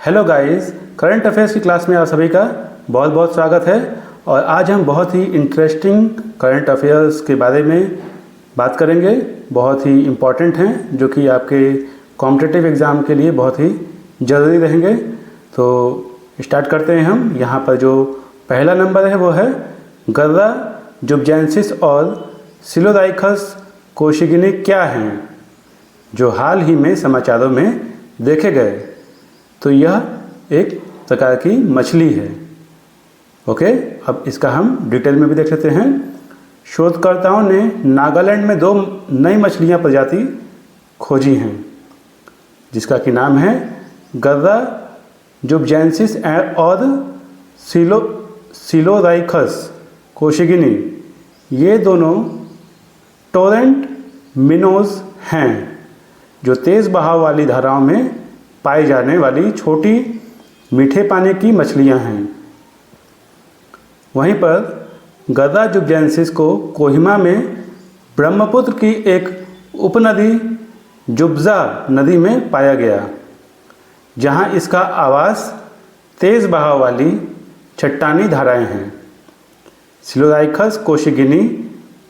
Hello guys, current affairs की class में आप सभी का बहुत बहुत स्वागत है। और आज हम बहुत ही इंटरेस्टिंग करंट अफेयर्स के बारे में बात करेंगे। बहुत ही इम्पॉर्टेंट हैं, जो कि आपके कॉम्पिटिटिव एग्ज़ाम के लिए बहुत ही ज़रूरी रहेंगे। तो स्टार्ट करते हैं हम। यहाँ पर जो पहला नंबर है वो है गर्रा जुबजैंसिस और सिलोराइखस कोशिगिनी क्या हैं, जो हाल ही में समाचारों में देखे गए। तो यह एक प्रकार की मछली है। ओके, अब इसका हम डिटेल में भी देख लेते हैं। शोधकर्ताओं ने नागालैंड में 2 नई मछलियां प्रजाति खोजी हैं, जिसका कि नाम है गर्रा जुबजैंसिस और सिलोराइखस कोशिगिनी। ये दोनों टोरेंट मिनोज हैं, जो तेज़ बहाव वाली धाराओं में पाई जाने वाली छोटी मीठे पानी की मछलियां हैं। वहीं पर गर्रा जुबजैंसिस को कोहिमा में ब्रह्मपुत्र की एक उपनदी जुब्जा नदी में पाया गया, जहां इसका आवास तेज़ बहाव वाली चट्टानी धाराएं हैं। सिलोराइखस कोशिगिनी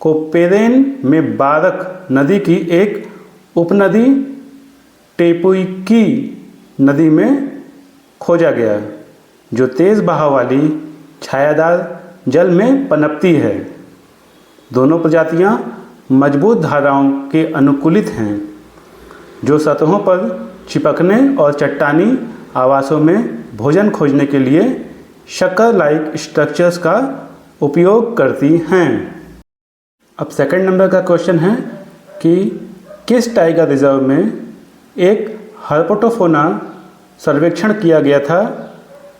को पेरेन में बारक नदी की एक उपनदी टेपुइकी नदी में खोजा गया, जो तेज़ बहाव वाली छायादार जल में पनपती है। दोनों प्रजातियां मजबूत धाराओं के अनुकूलित हैं, जो सतहों पर चिपकने और चट्टानी आवासों में भोजन खोजने के लिए शक्कर लाइक स्ट्रक्चर्स का उपयोग करती हैं। अब सेकंड नंबर का क्वेश्चन है कि किस टाइगर रिजर्व में एक हर्पेटोफोना सर्वेक्षण किया गया था,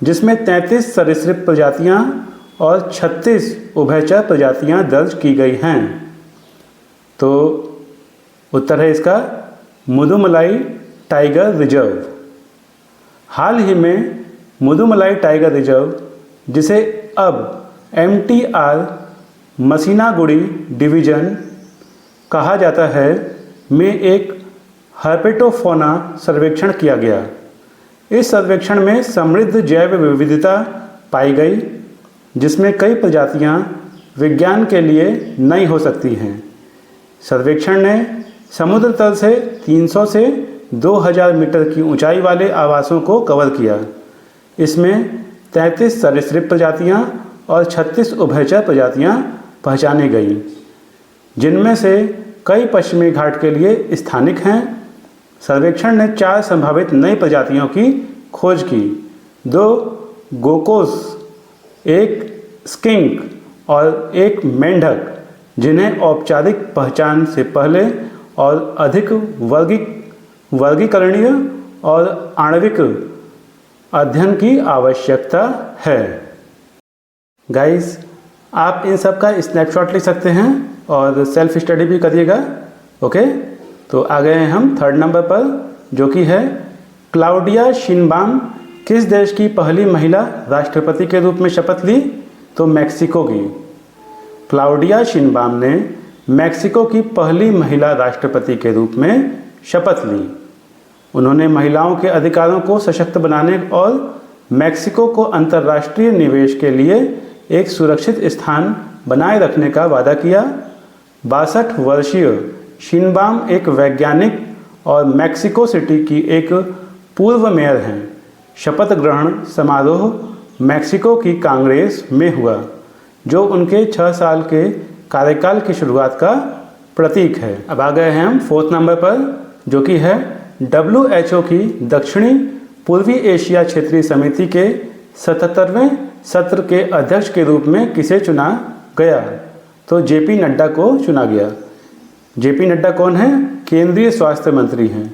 जिसमें 33 सरीसृप प्रजातियां और 36 उभयचर प्रजातियां दर्ज की गई हैं। तो उत्तर है इसका मुदुमलाई टाइगर रिजर्व। हाल ही में मुदुमलाई टाइगर रिजर्व, जिसे अब MTR मसीनागुड़ी डिवीज़न कहा जाता है, में एक हर्पेटोफोना सर्वेक्षण किया गया। इस सर्वेक्षण में समृद्ध जैव विविधता पाई गई, जिसमें कई प्रजातियां विज्ञान के लिए नई हो सकती हैं। सर्वेक्षण ने समुद्र तल से 300 से 2000 मीटर की ऊंचाई वाले आवासों को कवर किया। इसमें 33 सरीसृप प्रजातियां और 36 उभयचर प्रजातियां पहचानी गई, जिनमें से कई पश्चिमी घाट के लिए स्थानिक हैं। सर्वेक्षण ने 4 संभावित नई प्रजातियों की खोज की: 2 गोकोस, 1 स्किंक और 1 मेंढक, जिन्हें औपचारिक पहचान से पहले और अधिक वर्गीकरणीय और आणविक अध्ययन की आवश्यकता है। गाइस, आप इन सब का स्नैपशॉट लिख सकते हैं और सेल्फ स्टडी भी करिएगा। ओके, तो आ गए हैं हम थर्ड नंबर पर, जो कि है क्लाउडिया शिनबाम किस देश की पहली महिला राष्ट्रपति के रूप में शपथ ली? तो मैक्सिको की। क्लाउडिया शिनबाम ने मैक्सिको की पहली महिला राष्ट्रपति के रूप में शपथ ली। उन्होंने महिलाओं के अधिकारों को सशक्त बनाने और मैक्सिको को अंतर्राष्ट्रीय निवेश के लिए एक सुरक्षित स्थान बनाए रखने का वादा किया। 62 वर्षीय शिनबाम एक वैज्ञानिक और मैक्सिको सिटी की एक पूर्व मेयर हैं। शपथ ग्रहण समारोह मैक्सिको की कांग्रेस में हुआ, जो उनके 6 साल के कार्यकाल की शुरुआत का प्रतीक है। अब आ गए हैं हम फोर्थ नंबर पर, जो कि है WHO की दक्षिणी पूर्वी एशिया क्षेत्रीय समिति के 77वें सत्र के अध्यक्ष के रूप में किसे चुना गया? तो JP नड्डा को चुना गया। JP नड्डा कौन है? केंद्रीय स्वास्थ्य मंत्री हैं।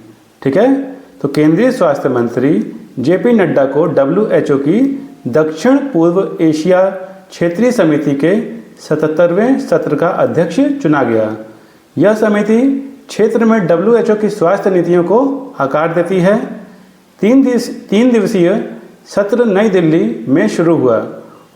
ठीक है, तो केंद्रीय स्वास्थ्य मंत्री JP नड्डा को WHO की दक्षिण पूर्व एशिया क्षेत्रीय समिति के 77वें सत्र का अध्यक्ष चुना गया। यह समिति क्षेत्र में WHO की स्वास्थ्य नीतियों को आकार देती है। 3 दिवसीय सत्र नई दिल्ली में शुरू हुआ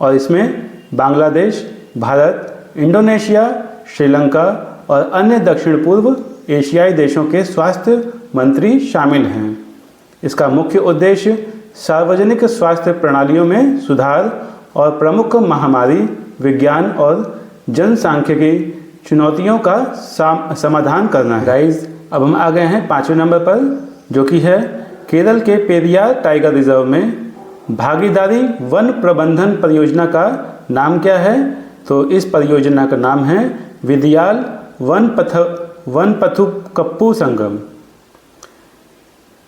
और इसमें बांग्लादेश, भारत, इंडोनेशिया, श्रीलंका और अन्य दक्षिण पूर्व एशियाई देशों के स्वास्थ्य मंत्री शामिल हैं। इसका मुख्य उद्देश्य सार्वजनिक स्वास्थ्य प्रणालियों में सुधार और प्रमुख महामारी, विज्ञान और जनसांख्यिकी चुनौतियों का समाधान करना है। गाइस, अब हम आ गए हैं 5वें नंबर पर, जो कि है केरल के पेरियार टाइगर रिजर्व में भागीदारी वन प्रबंधन परियोजना का नाम क्या है? तो इस परियोजना का नाम है विदियाल वन पथुकप्पू संगम।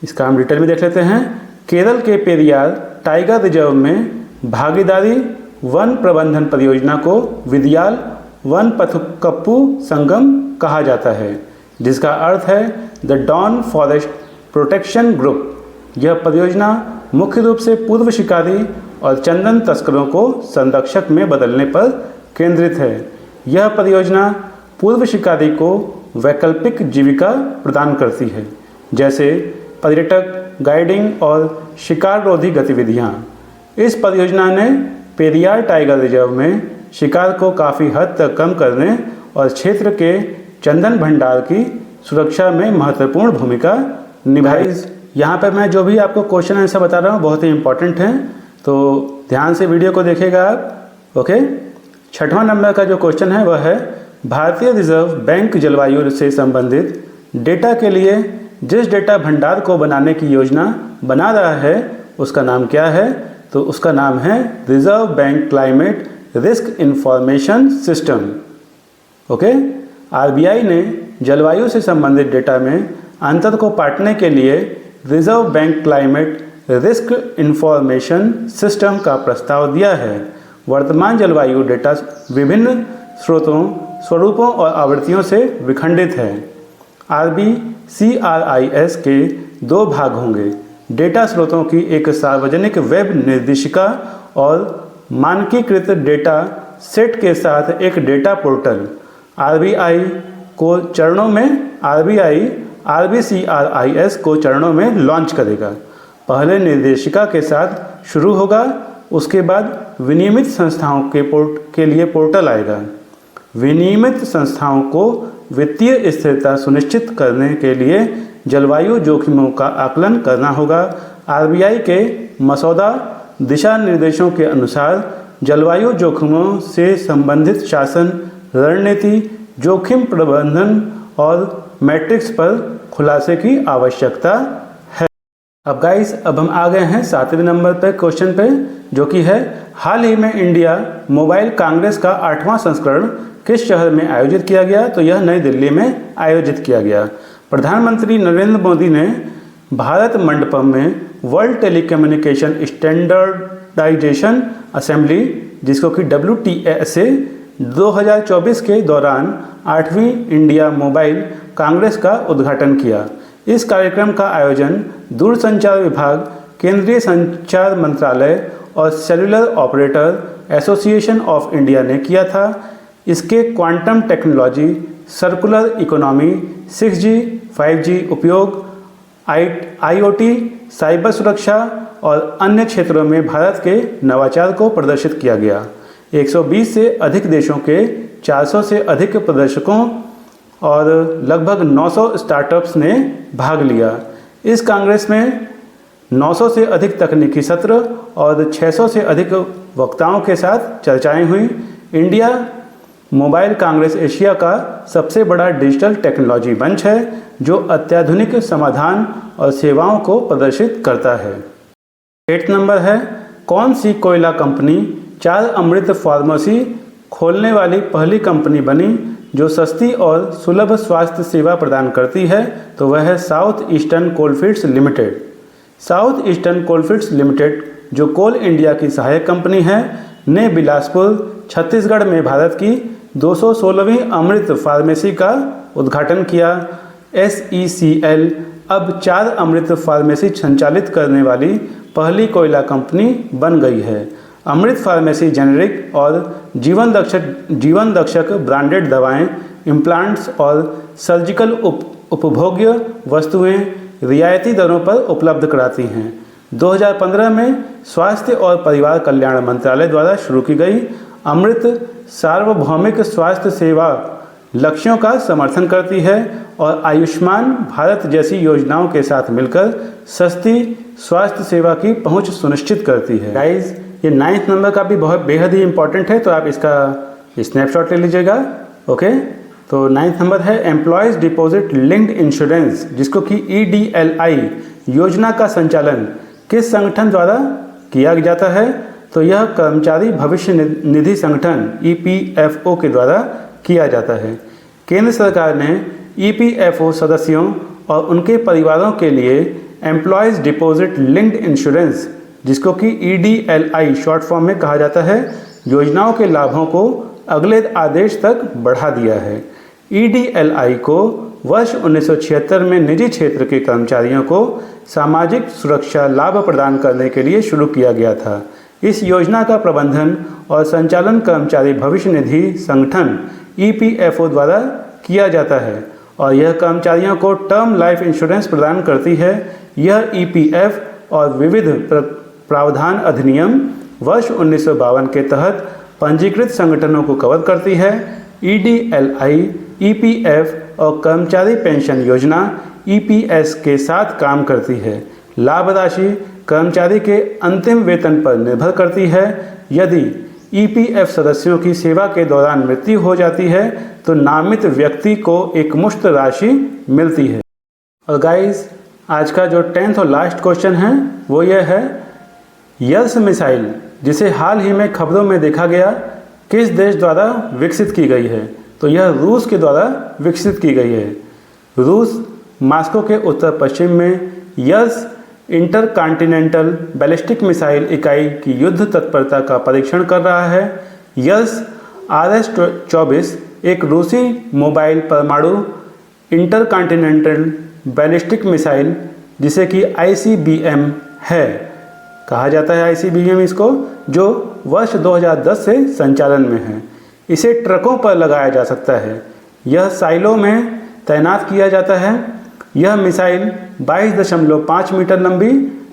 इसका हम डिटेल में देख लेते हैं। केरल के पेरियार टाइगर रिजर्व में भागीदारी वन प्रबंधन परियोजना को विदियाल वन पथुकप्पू संगम कहा जाता है, जिसका अर्थ है the dawn forest protection group. यह परियोजना मुख्य रूप से पूर्व शिकारी और चंदन तस्करों को संरक्षक में बदलने पर केंद्रित है। यह परियोजना पूर्व शिकारी को वैकल्पिक जीविका प्रदान करती है, जैसे पर्यटक, गाइडिंग और शिकार रोधी गतिविधियाँ। इस परियोजना ने पेरियार टाइगर रिजर्व में शिकार को काफ़ी हद तक कम करने और क्षेत्र के चंदन भंडार की सुरक्षा में महत्वपूर्ण भूमिका निभाई। यहाँ पर मैं जो भी आपको क्वेश्चन आंसर बता रहा हूँ बहुत ही इंपॉर्टेंट हैं, तो ध्यान से वीडियो को देखिएगा आप। ओके, 6वां नंबर का जो क्वेश्चन है वह है भारतीय रिजर्व बैंक जलवायु से संबंधित डेटा के लिए जिस डेटा भंडार को बनाने की योजना बना रहा है उसका नाम क्या है? तो उसका नाम है reserve bank climate risk information system. Okay, RBI ने जलवायु से संबंधित डेटा में अंतर को पाटने के लिए reserve bank climate risk information system का प्रस्ताव दिया है। वर्तमान जलवायु डेटा विभिन्न स्रोतों, स्वरूपों और आवृत्तियों से विखंडित है। RBCRIS के 2 भाग होंगे, डेटा स्रोतों की एक सार्वजनिक वेब निर्देशिका और मानकीकृत डेटा सेट के साथ एक डेटा पोर्टल। RBCRIS को चरणों में लॉन्च करेगा। पहले निर्देशिका के साथ शुरू होगा, उसके बाद विनियमित संस्थाओं के लिए पोर्टल आएगा। विनियमित संस्थाओं को वित्तीय स्थिरता सुनिश्चित करने के लिए जलवायु जोखिमों का आकलन करना होगा। आरबीआई के मसौदा दिशा निर्देशों के अनुसार जलवायु जोखिमों से संबंधित शासन, रणनीति, जोखिम प्रबंधन और मैट्रिक्स पर खुलासे की आवश्यकता है। अब गाइस, अब हम आ गए हैं 7वें नंबर पे क्वेश्चन पे, जो कि है हाल ही में इंडिया मोबाइल कांग्रेस का 8वां संस्करण किस शहर में आयोजित किया गया? तो यह नई दिल्ली में आयोजित किया गया। प्रधानमंत्री नरेंद्र मोदी ने भारत मंडपम में वर्ल्ड टेलीकम्युनिकेशन स्टैंडर्डाइजेशन असेंबली, जिसको कि WTA 2024 के दौरान 8वीं इंडिया मोबाइल कांग्रेस का उद्घाटन किया। इस कार्यक्रम का आयोजन दूरसंचार विभाग, केंद्रीय संचार मंत्रालय और cellular operator association of India ने किया था। इसके quantum technology, circular economy, 6G, 5G उपयोग, IoT, साइबर सुरक्षा और अन्य क्षेत्रों में भारत के नवाचार को प्रदर्शित किया गया। 120 से अधिक देशों के 400 से अधिक प्रदर्शकों और लगभग 900 स्टार्टअप्स ने भाग लिया। इस कांग्रेस में 900 से अधिक तकनीकी सत्र और 600 से अधिक वक्ताओं के साथ चर्चाएं हुई। इंडिया मोबाइल कांग्रेस एशिया का सबसे बड़ा डिजिटल टेक्नोलॉजी मंच है, जो अत्याधुनिक समाधान और सेवाओं को प्रदर्शित करता है। 8 नंबर है कौन सी कोयला कंपनी 4 अमृत फार्मेसी खोलने वाली पहली कंपनी बनी जो सस्ती और सुलभ स्वास्थ्य सेवा प्रदान करती है? तो वह है south eastern coalfields limited. South eastern coalfields limited, जो कोल इंडिया की सहायक कंपनी है, ने बिलासपुर, छत्तीसगढ़ में भारत की 216वीं अमृत फार्मेसी का उद्घाटन किया। SECL अब 4 अमृत फार्मेसी संचालित करने वाली पहली कोयला कंपनी बन गई है। अमृत फार्मेसी जेनेरिक और जीवन रक्षक ब्रांडेड दवाएं, इम्प्लांट्स और सर्जिकल उपभोग्य वस्तुएं रियायती दरों पर उपलब्ध कराती हैं। 2015 में स्वास्थ्य और परिवार कल्याण मंत्रालय द्वारा शुरू की गई अमृत सार्वभौमिक स्वास्थ्य सेवा लक्ष्यों का समर्थन करती है और आयुष्मान भारत जैसी योजनाओं के साथ मिलकर सस्ती स्वास्थ्य सेवा की पहुंच सुनिश्चित करती है। गाइस, ये 9th नंबर का भी बहुत बेहद ही इंपॉर्टेंट है, तो आप इसका स्नैपशॉट ले लीजिएगा। ओके, तो 9th नंबर है एम्प्लॉयज़ डिपॉजिट लिंक्ड इंश्योरेंस, जिसको कि EDLI योजना का संचालन किस संगठन द्वारा किया जाता है? तो यह कर्मचारी भविष्य निधि संगठन EPFO के द्वारा किया जाता है। केंद्र सरकार ने EPFO सदस्यों और उनके परिवारों के लिए एम्प्लॉयज़ डिपॉजिट लिंक्ड इंश्योरेंस, जिसको कि EDLI शॉर्ट फॉर्म में कहा जाता है, योजनाओं के लाभों को अगले आदेश तक बढ़ा दिया है। EDLI को वर्ष 1976 में निजी क्षेत्र के कर्मचारियों को सामाजिक सुरक्षा लाभ प्रदान करने के लिए शुरू किया गया था। इस योजना का प्रबंधन और संचालन कर्मचारी भविष्य निधि संगठन EPFO द्वारा किया जाता है और यह कर्मचारियों को टर्म लाइफ इंश्योरेंस प्रदान करती है। यह EPF और विविध प्रावधान अधिनियम वर्ष 1952 के तहत पंजीकृत संगठनों को कवर करती है। EDLI, EPF और कर्मचारी पेंशन योजना EPS के साथ काम करती है। लाभ राशि कर्मचारी के अंतिम वेतन पर निर्भर करती है। यदि EPF सदस्यों की सेवा के दौरान मृत्यु हो जाती है तो नामित व्यक्ति को एक मुश्त राशि मिलती है। और गाइस, आज का जो 10th और लास्ट क्वेश्चन है वो ये है, यर्स मिसाइल जिसे हाल ही में खबरों में देखा गया किस देश द्वारा विकसित की गई है? तो यह रूस के द्वारा विकसित की गई है। रूस मॉस्को के उत्तर पश्चिम में यर्स इंटरकॉन्टिनेंटल बैलिस्टिक मिसाइल इकाई की युद्ध तत्परता का परीक्षण कर रहा है। यर्स RS-24 एक रूसी मोबाइल परमाणु इंटरकॉन्टिनेंटल बैलिस्टिक मिसाइल, जिसे कि ICBM है, कहा जाता है ICBM इसको, जो वर्ष 2010 से संचालन में है। इसे ट्रकों पर लगाया जा सकता है। यह साइलो में तैनात किया जाता है। यह मिसाइल 22.5 मीटर लंबी,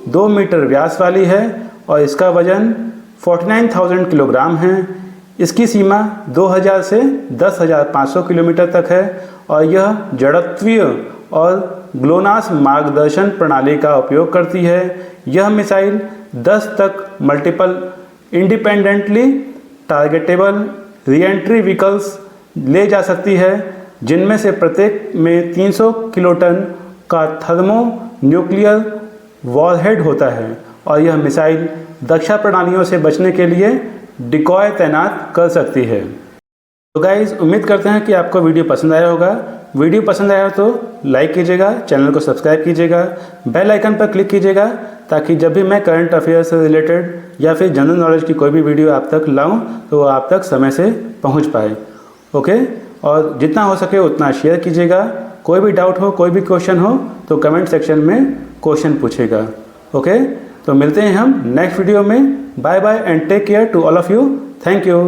2 मीटर व्यास वाली है और इसका वजन 49,000 किलोग्राम है। इसकी सीमा 2000 से 10,500 किलोमीटर तक है और यह जड़त्वीय और ग्लोनास मार्गदर्शन प्रणाली का उपयोग करती है। यह मिसाइल 10 तक multiple independently targetable re-entry vehicles ले जा सकती है, जिनमें से प्रत्येक में 300 किलोटन का थर्मो न्यूक्लियर वॉरहेड होता है और यह मिसाइल रक्षा प्रणालियों से बचने के लिए डिकॉय तैनात कर सकती है। तो गाइज़, उम्मीद करते हैं कि आपको वीडियो पसंद आया होगा। वीडियो पसंद आया तो लाइक कीजिएगा, चैनल को सब्सक्राइब कीजिएगा, बेल आइकन पर क्लिक कीजिएगा ताकि जब भी मैं करंट अफेयर से रिलेटेड या फिर जनरल नॉलेज की कोई भी वीडियो आप तक लाऊं तो वो आप तक समय से पहुंच पाए। ओके, और जितना हो सके उतना शेयर कीजिएगा। कोई भी डाउट हो, कोई भी क्वेश्चन हो तो कमेंट सेक्शन में क्वेश्चन पूछेगा। ओके, तो मिलते हैं हम नेक्स्ट वीडियो में। Bye bye and take care to all of you. Thank you.